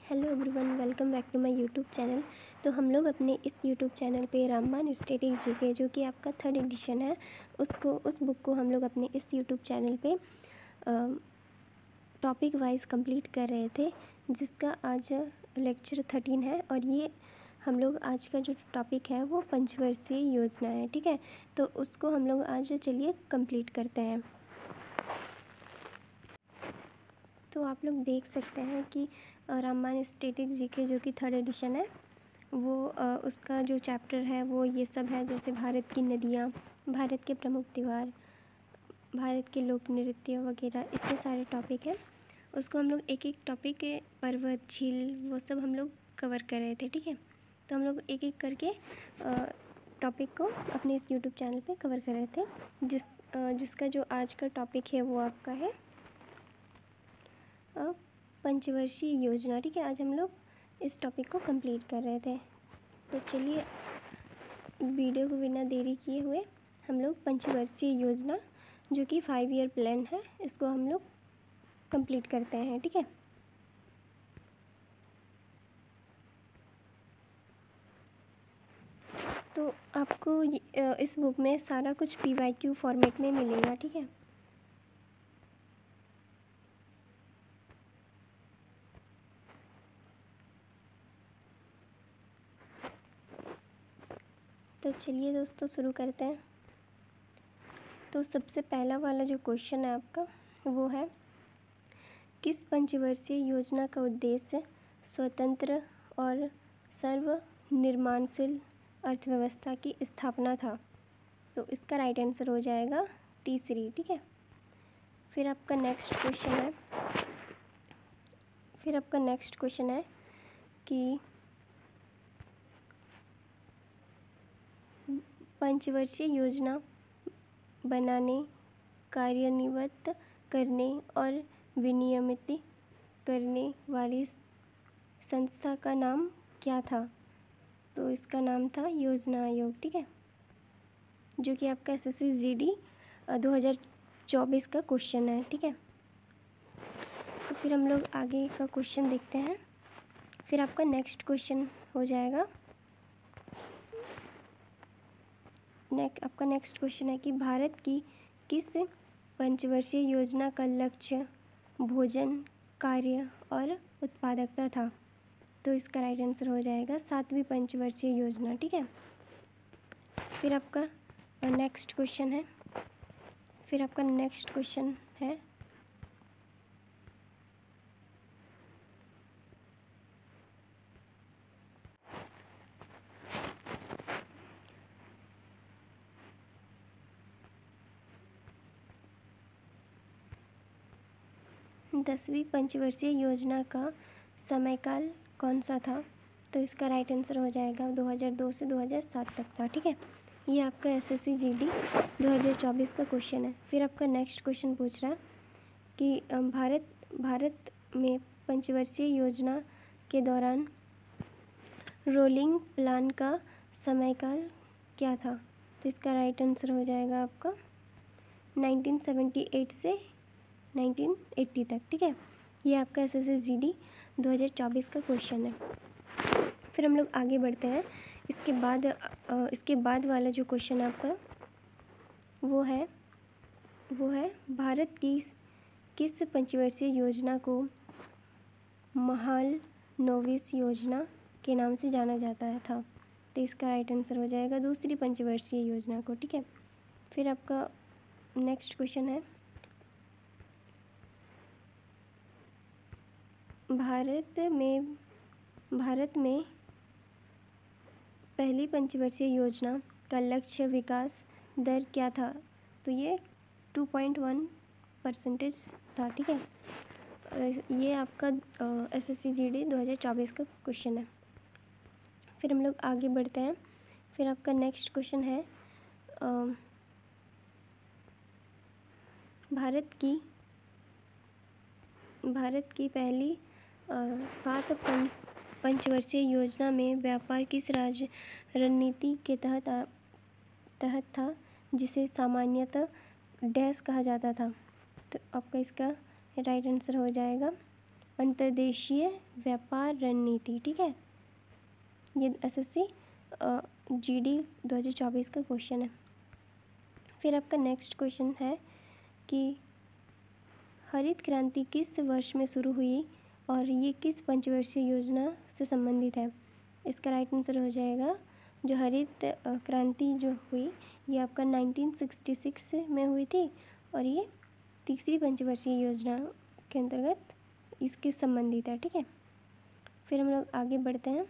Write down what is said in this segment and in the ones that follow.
Hello everyone, welcome back to my YouTube channel. तो हम लोग अपने इस यूट्यूब चैनल पे रामबाण स्टैटिक जीके जो कि आपका 3rd एडिशन है उस बुक को हम लोग अपने इस यूट्यूब चैनल पे टॉपिक वाइज कंप्लीट कर रहे थे, जिसका आज लेक्चर 13 है। और ये हम लोग आज का जो टॉपिक है वो पंचवर्षीय योजना है। ठीक है, तो उसको हम लोग आज चलिए कंप्लीट करते हैं। तो आप लोग देख सकते हैं कि रामबाण स्टैटिक जीके जो कि 3rd एडिशन है वो उसका जो चैप्टर है वो ये सब है, जैसे भारत की नदियाँ, भारत के प्रमुख त्यौहार, भारत के लोक नृत्य वगैरह, इतने सारे टॉपिक हैं। उसको हम लोग एक एक टॉपिक के पर्वत, झील, वो सब हम लोग कवर कर रहे थे। ठीक है, तो हम लोग एक एक करके टॉपिक को अपने इस यूट्यूब चैनल पे कवर कर रहे थे। जिसका जो आज का टॉपिक है वो आपका है पंचवर्षीय योजना। ठीक है, आज हम लोग इस टॉपिक को कंप्लीट कर रहे थे। तो चलिए वीडियो को बिना देरी किए हुए हम लोग पंचवर्षीय योजना जो कि 5 ईयर प्लान है इसको हम लोग कंप्लीट करते हैं। ठीक है, तो आपको इस बुक में सारा कुछ PYQ फॉर्मेट में मिलेगा। ठीक है, तो चलिए दोस्तों शुरू करते हैं। तो सबसे पहला वाला जो क्वेश्चन है आपका वो है, किस पंचवर्षीय योजना का उद्देश्य स्वतंत्र और सर्वनिर्माणशील अर्थव्यवस्था की स्थापना था? तो इसका राइट आंसर हो जाएगा तीसरी। ठीक है, फिर आपका नेक्स्ट क्वेश्चन है कि पंचवर्षीय योजना बनाने, कार्यान्वित करने और विनियमित करने वाली संस्था का नाम क्या था? तो इसका नाम था योजना आयोग। ठीक है, जो कि आपका SSC GD 2024 का क्वेश्चन है। ठीक है, तो फिर हम लोग आगे का क्वेश्चन देखते हैं। फिर आपका नेक्स्ट क्वेश्चन हो जाएगा, आपका नेक्स्ट क्वेश्चन है कि भारत की किस पंचवर्षीय योजना का लक्ष्य भोजन, कार्य और उत्पादकता था? तो इसका राइट आंसर हो जाएगा 7वीं पंचवर्षीय योजना। ठीक है, फिर आपका नेक्स्ट क्वेश्चन है दसवीं पंचवर्षीय योजना का समयकाल कौन सा था? तो इसका राइट आंसर हो जाएगा 2002 से 2007 तक था। ठीक है, ये आपका SSC GD 2024 का क्वेश्चन है। फिर आपका नेक्स्ट क्वेश्चन पूछ रहा है कि भारत में पंचवर्षीय योजना के दौरान रोलिंग प्लान का समयकाल क्या था? तो इसका राइट आंसर हो जाएगा आपका 1978 से 1980 तक। ठीक है, ये आपका SSC GD 2024 का क्वेश्चन है। फिर हम लोग आगे बढ़ते हैं। इसके बाद वाला जो क्वेश्चन है आपका वो है भारत की किस पंचवर्षीय योजना को महालनोबिस योजना के नाम से जाना जाता था? तो इसका राइट आंसर हो जाएगा दूसरी पंचवर्षीय योजना को। ठीक है, फिर आपका नेक्स्ट क्वेश्चन है, भारत में पहली पंचवर्षीय योजना का लक्ष्य विकास दर क्या था? तो ये 2.1% था। ठीक है, ये आपका SSC GD 2024 का क्वेश्चन है। फिर हम लोग आगे बढ़ते हैं। फिर आपका नेक्स्ट क्वेश्चन है, भारत की पहली 7 पंचवर्षीय योजना में व्यापार किस रणनीति के तहत था, जिसे सामान्यतः डैश कहा जाता था? तो आपका इसका राइट आंसर हो जाएगा अंतर्देशीय व्यापार रणनीति। ठीक है, ये एसएससी जीडी 2024 का क्वेश्चन है। फिर आपका नेक्स्ट क्वेश्चन है कि हरित क्रांति किस वर्ष में शुरू हुई और ये किस पंचवर्षीय योजना से संबंधित है। इसका राइट आंसर हो जाएगा, जो हरित क्रांति जो हुई ये आपका 1966 में हुई थी और ये तीसरी पंचवर्षीय योजना के अंतर्गत इसके संबंधित है। ठीक है, फिर हम लोग आगे बढ़ते हैं।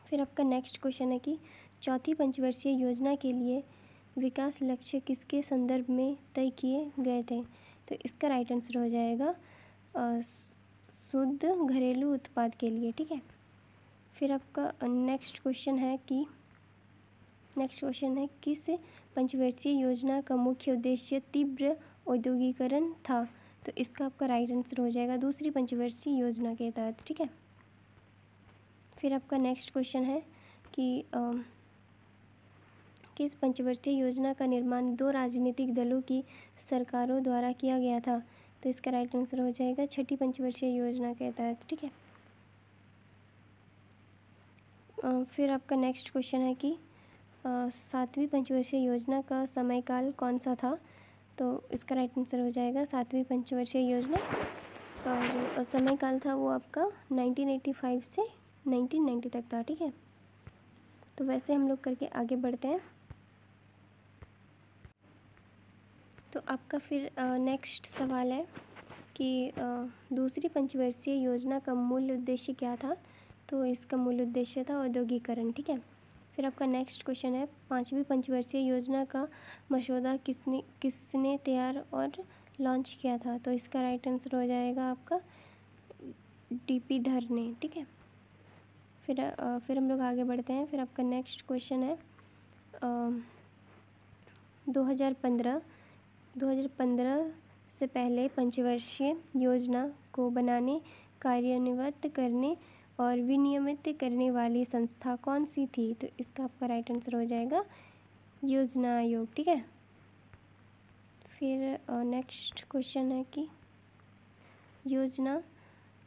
फिर आपका नेक्स्ट क्वेश्चन है कि चौथी पंचवर्षीय योजना के लिए विकास लक्ष्य किसके संदर्भ में तय किए गए थे। तो इसका राइट आंसर हो जाएगा शुद्ध घरेलू उत्पाद के लिए। ठीक है, फिर आपका नेक्स्ट क्वेश्चन है किस पंचवर्षीय योजना का मुख्य उद्देश्य तीव्र औद्योगिकरण था। तो इसका आपका राइट आंसर हो जाएगा दूसरी पंचवर्षीय योजना के तहत। ठीक है, फिर आपका नेक्स्ट क्वेश्चन है कि किस पंचवर्षीय योजना का निर्माण 2 राजनीतिक दलों की सरकारों द्वारा किया गया था। तो इसका राइट आंसर हो जाएगा छठी पंचवर्षीय योजना के तहत। ठीक है, फिर आपका नेक्स्ट क्वेश्चन है कि सातवीं पंचवर्षीय योजना का समयकाल कौन सा था। तो इसका राइट आंसर हो जाएगा सातवीं पंचवर्षीय योजना का जो समयकाल था वो आपका 1985 से 1990 तक था। ठीक है, तो वैसे हम लोग करके आगे बढ़ते हैं। तो आपका फिर नेक्स्ट सवाल है कि दूसरी पंचवर्षीय योजना का मूल उद्देश्य क्या था। तो इसका मूल उद्देश्य था औद्योगिकरण। ठीक है, फिर आपका नेक्स्ट क्वेश्चन है पांचवी पंचवर्षीय योजना का मसौदा किसने तैयार और लॉन्च किया था। तो इसका राइट आंसर हो जाएगा आपका डीपी धर ने। ठीक है, फिर हम लोग आगे बढ़ते हैं। फिर आपका नेक्स्ट क्वेश्चन है 2015 से पहले पंचवर्षीय योजना को बनाने, कार्यान्वित करने और विनियमित करने वाली संस्था कौन सी थी। तो इसका आपका राइट आंसर हो जाएगा योजना आयोग। ठीक है, फिर नेक्स्ट क्वेश्चन है कि योजना,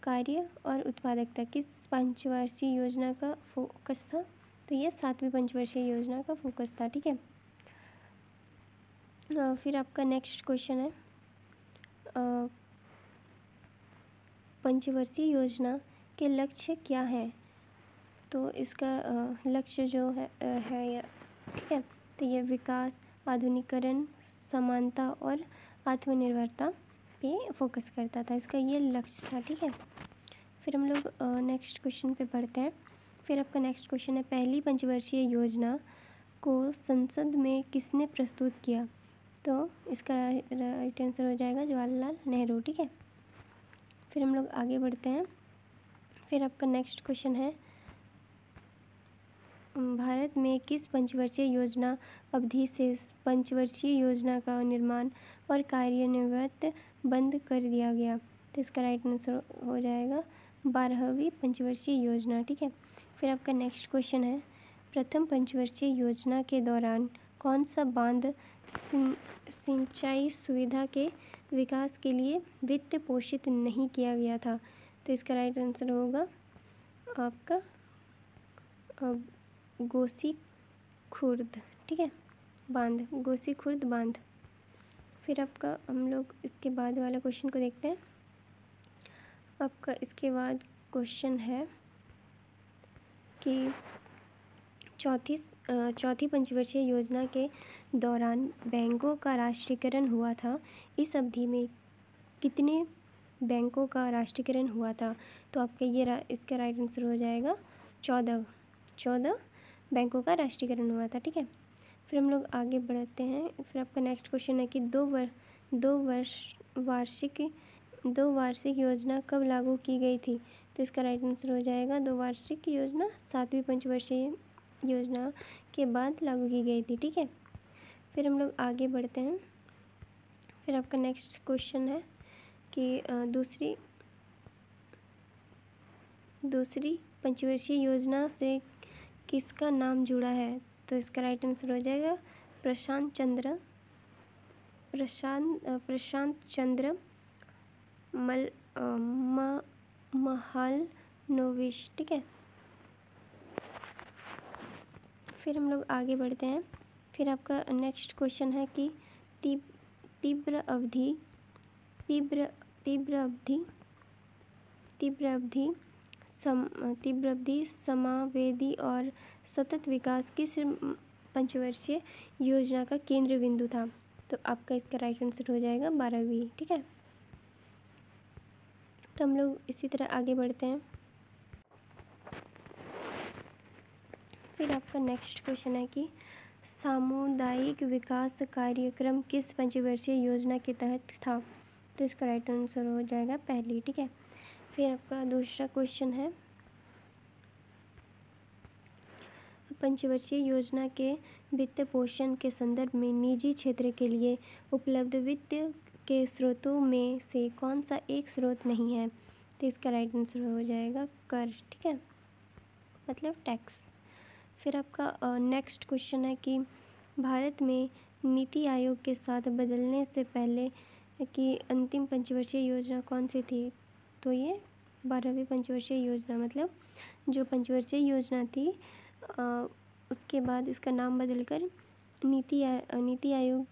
कार्य और उत्पादकता किस पंचवर्षीय योजना का फोकस था। तो ये सातवीं पंचवर्षीय योजना का फोकस था। ठीक है, फिर आपका नेक्स्ट क्वेश्चन है पंचवर्षीय योजना के लक्ष्य क्या है। तो इसका लक्ष्य जो है ठीक है, तो ये विकास, आधुनिकीकरण, समानता और आत्मनिर्भरता पे फोकस करता था। इसका ये लक्ष्य था। ठीक है, फिर हम लोग नेक्स्ट क्वेश्चन पे बढ़ते हैं। फिर आपका नेक्स्ट क्वेश्चन है पहली पंचवर्षीय योजना को संसद में किसने प्रस्तुत किया। तो इसका राइट आंसर हो जाएगा जवाहरलाल नेहरू। ठीक है, फिर हम लोग आगे बढ़ते हैं। फिर आपका नेक्स्ट क्वेश्चन है भारत में किस पंचवर्षीय योजना अवधि से पंचवर्षीय योजना का निर्माण और कार्यान्वयन बंद कर दिया गया। तो इसका राइट आंसर हो जाएगा 12वीं पंचवर्षीय योजना। ठीक है, फिर आपका नेक्स्ट क्वेश्चन है प्रथम पंचवर्षीय योजना के दौरान कौन सा बांध सिंचाई सुविधा के विकास के लिए वित्त पोषित नहीं किया गया था। तो इसका राइट आंसर होगा आपका गोसी खुर्द। ठीक है, बांध, गोसी खुर्द बांध। फिर आपका हम लोग इसके बाद वाला क्वेश्चन को देखते हैं। आपका इसके बाद क्वेश्चन है कि चौथी पंचवर्षीय योजना के दौरान बैंकों का राष्ट्रीयकरण हुआ था। इस अवधि में कितने बैंकों का राष्ट्रीयकरण हुआ था। तो आपका ये इसका राइट आंसर हो जाएगा 14 बैंकों का राष्ट्रीयकरण हुआ था। ठीक है, फिर हम लोग आगे बढ़ते हैं। फिर आपका नेक्स्ट क्वेश्चन है कि दो वार्षिक योजना कब लागू की गई थी। तो इसका राइट आंसर हो जाएगा 2 वार्षिक योजना सातवीं पंचवर्षीय योजना के बाद लागू की गई थी। ठीक है, फिर हम लोग आगे बढ़ते हैं। फिर आपका नेक्स्ट क्वेश्चन है कि दूसरी पंचवर्षीय योजना से किसका नाम जुड़ा है। तो इसका राइट आंसर हो जाएगा प्रशांत चंद्र महालनोबिस, ठीक है। फिर हम लोग आगे बढ़ते हैं। फिर आपका नेक्स्ट क्वेश्चन है कि तीव्र अवधि समावेदी और सतत विकास किस पंचवर्षीय योजना का केंद्र बिंदु था? तो आपका इसका राइट आंसर हो जाएगा 12वीं, ठीक है। तो हम लोग इसी तरह आगे बढ़ते हैं। फिर आपका नेक्स्ट क्वेश्चन है कि सामुदायिक विकास कार्यक्रम किस पंचवर्षीय योजना के तहत था? तो इसका राइट आंसर हो जाएगा पहली, ठीक है। फिर आपका दूसरा क्वेश्चन है, पंचवर्षीय योजना के वित्त पोषण के संदर्भ में निजी क्षेत्र के लिए उपलब्ध वित्त के स्रोतों में से कौन सा एक स्रोत नहीं है? तो इसका राइट आंसर हो जाएगा कर, ठीक है, मतलब टैक्स। फिर आपका नेक्स्ट क्वेश्चन है कि भारत में नीति आयोग के साथ बदलने से पहले की अंतिम पंचवर्षीय योजना कौन सी थी? तो ये 12वीं पंचवर्षीय योजना, मतलब जो पंचवर्षीय योजना थी उसके बाद इसका नाम बदलकर नीति आयोग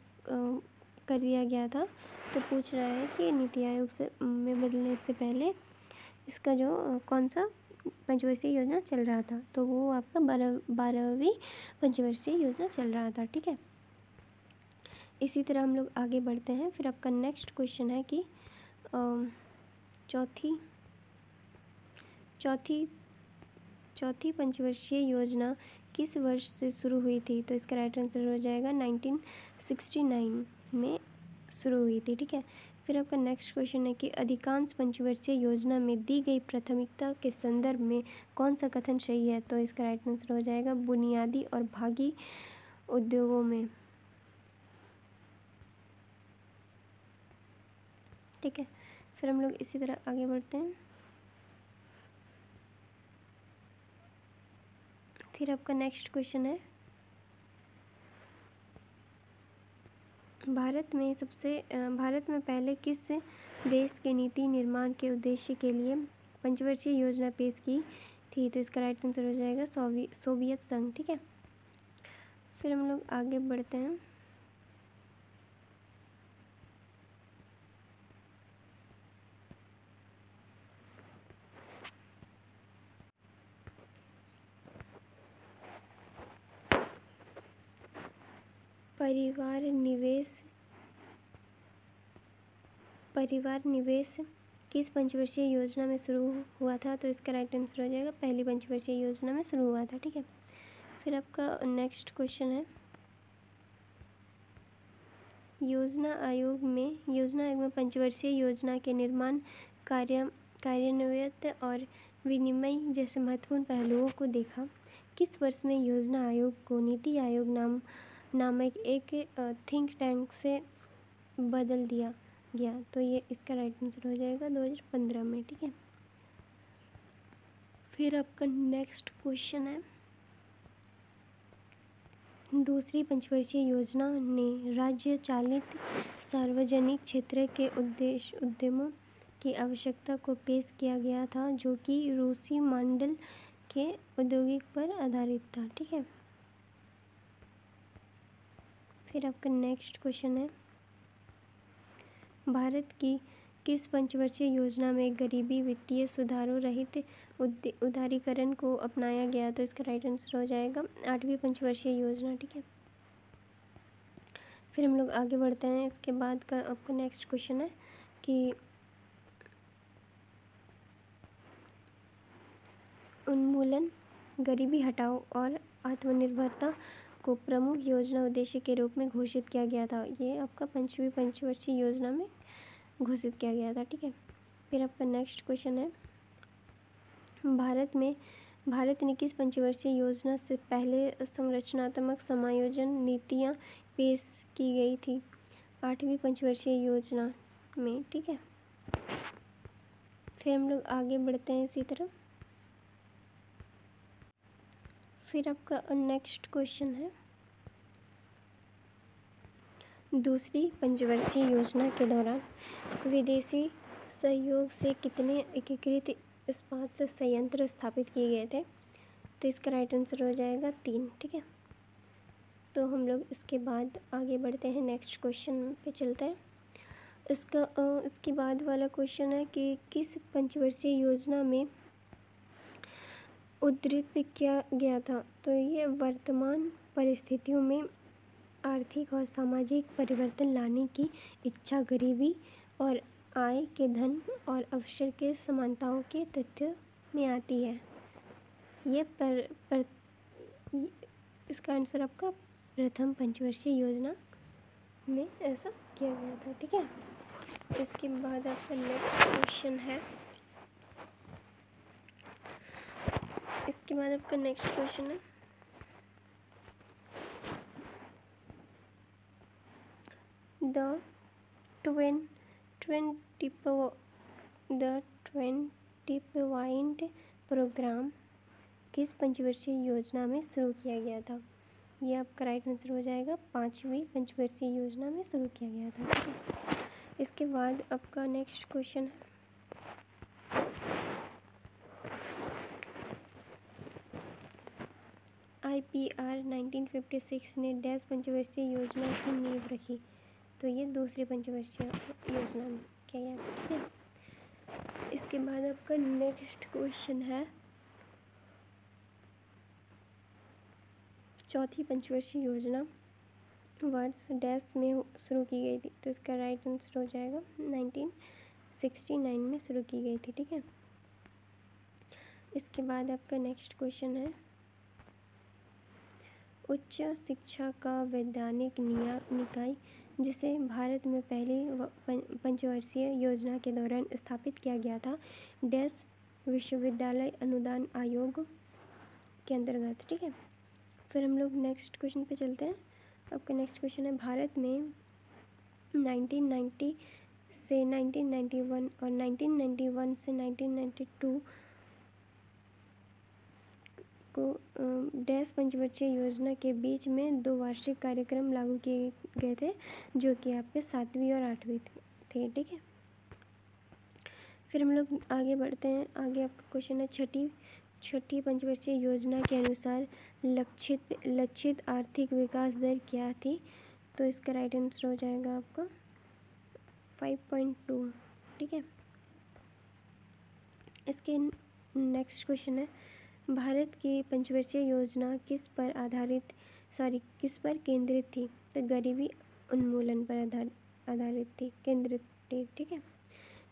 कर दिया गया था। तो पूछ रहा है कि नीति आयोग से में बदलने से पहले इसका जो कौन सा पंचवर्षीय योजना चल रहा था? तो वो आपका 12वीं पंचवर्षीय योजना चल रहा था, ठीक है। इसी तरह हम लोग आगे बढ़ते हैं। फिर आपका नेक्स्ट क्वेश्चन है कि चौथी पंचवर्षीय योजना किस वर्ष से शुरू हुई थी? तो इसका राइट आंसर हो जाएगा 1969 में शुरू हुई थी, ठीक है। फिर आपका नेक्स्ट क्वेश्चन है कि अधिकांश पंचवर्षीय योजना में दी गई प्राथमिकता के संदर्भ में कौन सा कथन सही है? तो इसका राइट आंसर हो जाएगा बुनियादी और भागी उद्योगों में, ठीक है। फिर हम लोग इसी तरह आगे बढ़ते हैं। फिर आपका नेक्स्ट क्वेश्चन है, भारत में पहले किस देश के नीति निर्माण के उद्देश्य के लिए पंचवर्षीय योजना पेश की थी? तो इसका राइट आंसर हो जाएगा सोवियत संघ, ठीक है। फिर हम लोग आगे बढ़ते हैं। परिवार निवेश किस पंचवर्षीय योजना में शुरू हुआ था? तो इसका राइट आंसर हो जाएगा पहली पंचवर्षीय योजना में शुरू हुआ था, ठीक है। फिर आपका नेक्स्ट क्वेश्चन है, योजना आयोग में पंचवर्षीय योजना के निर्माण, कार्यान्वयन और विनिमय जैसे महत्वपूर्ण पहलुओं को देखा। किस वर्ष में योजना आयोग को नीति आयोग नामक एक थिंक टैंक से बदल दिया गया? तो ये इसका राइट आंसर हो जाएगा 2015 में, ठीक है। फिर आपका नेक्स्ट क्वेश्चन है, दूसरी पंचवर्षीय योजना ने राज्य चालित सार्वजनिक क्षेत्र के उद्यमों की आवश्यकता को पेश किया गया था, जो कि रूसी मॉडल के औद्योगिक पर आधारित था, ठीक है। फिर आपका नेक्स्ट क्वेश्चन है, भारत की किस पंचवर्षीय योजना में गरीबी वित्तीय सुधारों रहित उदारीकरण को अपनाया गया? तो इसका राइट आंसर हो जाएगा 8वीं पंचवर्षीय योजना, ठीक है। फिर हम लोग आगे बढ़ते हैं। इसके बाद का आपका नेक्स्ट क्वेश्चन है कि उन्मूलन, गरीबी हटाओ और आत्मनिर्भरता को प्रमुख योजना उद्देश्य के रूप में घोषित किया गया था। ये आपका 5वीं पंचवर्षीय योजना में घोषित किया गया था, ठीक है। फिर आपका नेक्स्ट क्वेश्चन है, भारत ने किस पंचवर्षीय योजना से पहले संरचनात्मक समायोजन नीतियाँ पेश की गई थी? 8वीं पंचवर्षीय योजना में, ठीक है। फिर हम लोग आगे बढ़ते हैं इसी तरह। फिर आपका नेक्स्ट क्वेश्चन है, दूसरी पंचवर्षीय योजना के दौरान विदेशी सहयोग से कितने एकीकृत इस्पात संयंत्र स्थापित किए गए थे? तो इसका राइट आंसर हो जाएगा 3। ठीक है, तो हम लोग इसके बाद आगे बढ़ते हैं, नेक्स्ट क्वेश्चन पे चलते हैं। इसके बाद वाला क्वेश्चन है कि किस पंचवर्षीय योजना में उद्धृत किया गया था? तो ये वर्तमान परिस्थितियों में आर्थिक और सामाजिक परिवर्तन लाने की इच्छा, गरीबी और आय के धन और अवसर के समानताओं के तथ्य में आती है। इसका आंसर आपका प्रथम पंचवर्षीय योजना में ऐसा किया गया था। ठीक है, इसके बाद आपका नेक्स्ट क्वेश्चन है, द 20 पॉइंट प्रोग्राम किस पंचवर्षीय योजना में शुरू किया गया था? ये आपका राइट आंसर हो जाएगा 5वीं पंचवर्षीय योजना में शुरू किया गया था। ठीक है, इसके बाद आपका नेक्स्ट क्वेश्चन है, IPR 1956 ने डैश पंचवर्षीय योजना की नींव रखी? तो ये दूसरी पंचवर्षीय योजना में क्या याद? ठीक है, इसके बाद आपका नेक्स्ट क्वेश्चन है, चौथी पंचवर्षीय योजना वर्ष डैश में शुरू की गई थी? तो इसका राइट आंसर हो जाएगा 1969 में शुरू की गई थी। ठीक है, इसके बाद आपका नेक्स्ट क्वेश्चन है, उच्च शिक्षा का वैधानिक निकाय जिसे भारत में पहली पंचवर्षीय योजना के दौरान स्थापित किया गया था, डैश विश्वविद्यालय अनुदान आयोग के अंतर्गत। ठीक है, फिर हम लोग नेक्स्ट क्वेश्चन पे चलते हैं। आपका नेक्स्ट क्वेश्चन है, भारत में 1990 से 1991 और 1991 से 1992 को डैश पंचवर्षीय योजना के बीच में 2 वार्षिक कार्यक्रम लागू किए गए थे, जो कि आपके 7वीं और 8वीं थे। ठीक है, फिर हम लोग आगे बढ़ते हैं। आगे आपका क्वेश्चन है, छठी पंचवर्षीय योजना के अनुसार लक्षित आर्थिक विकास दर क्या थी? तो इसका राइट आंसर हो जाएगा आपका 5.2। ठीक है, इसके नेक्स्ट क्वेश्चन है, भारत की पंचवर्षीय योजना किस पर केंद्रित थी? तो गरीबी उन्मूलन पर आधारित थी, केंद्रित थी। ठीक है,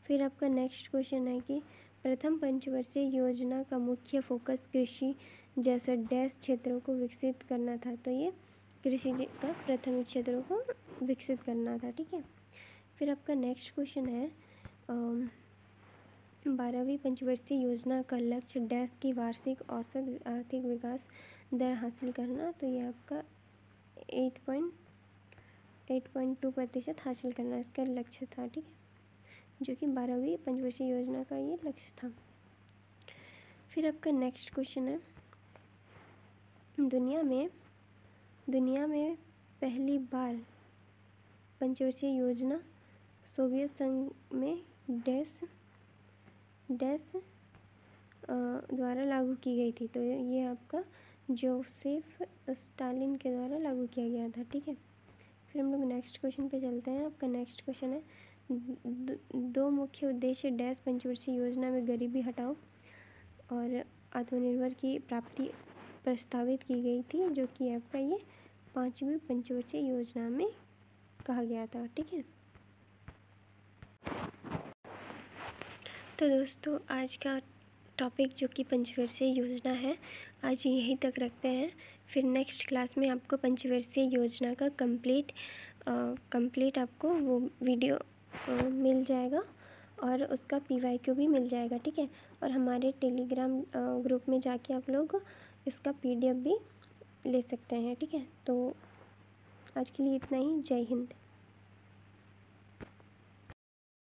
फिर आपका नेक्स्ट क्वेश्चन है कि प्रथम पंचवर्षीय योजना का मुख्य फोकस कृषि जैसे डैश क्षेत्रों को विकसित करना था? तो ये कृषि का प्रथम क्षेत्रों को विकसित करना था। ठीक है, फिर आपका नेक्स्ट क्वेश्चन है, 12वीं पंचवर्षीय योजना का लक्ष्य डैश की वार्षिक औसत आर्थिक विकास दर हासिल करना? तो ये आपका 8.2% हासिल करना इसका लक्ष्य था। ठीक है, जो कि 12वीं पंचवर्षीय योजना का ये लक्ष्य था। फिर आपका नेक्स्ट क्वेश्चन है, दुनिया में पहली बार पंचवर्षीय योजना सोवियत संघ में डैश द्वारा लागू की गई थी? तो ये आपका जोसेफ स्टालिन के द्वारा लागू किया गया था। ठीक है, फिर हम लोग नेक्स्ट क्वेश्चन पे चलते हैं। आपका नेक्स्ट क्वेश्चन है, 2 मुख्य उद्देश्य डैश पंचवर्षीय योजना में गरीबी हटाओ और आत्मनिर्भर की प्राप्ति प्रस्तावित की गई थी, जो कि आपका ये 5वीं पंचवर्षीय योजना में कहा गया था। ठीक है, तो दोस्तों आज का टॉपिक जो कि पंचवर्षीय योजना है, आज यहीं तक रखते हैं। फिर नेक्स्ट क्लास में आपको पंचवर्षीय योजना का कंप्लीट आपको वो वीडियो मिल जाएगा और उसका PYQ भी मिल जाएगा। ठीक है, और हमारे टेलीग्राम ग्रुप में जाके आप लोग इसका PDF भी ले सकते हैं। ठीक है, तो आज के लिए इतना ही। जय हिंद।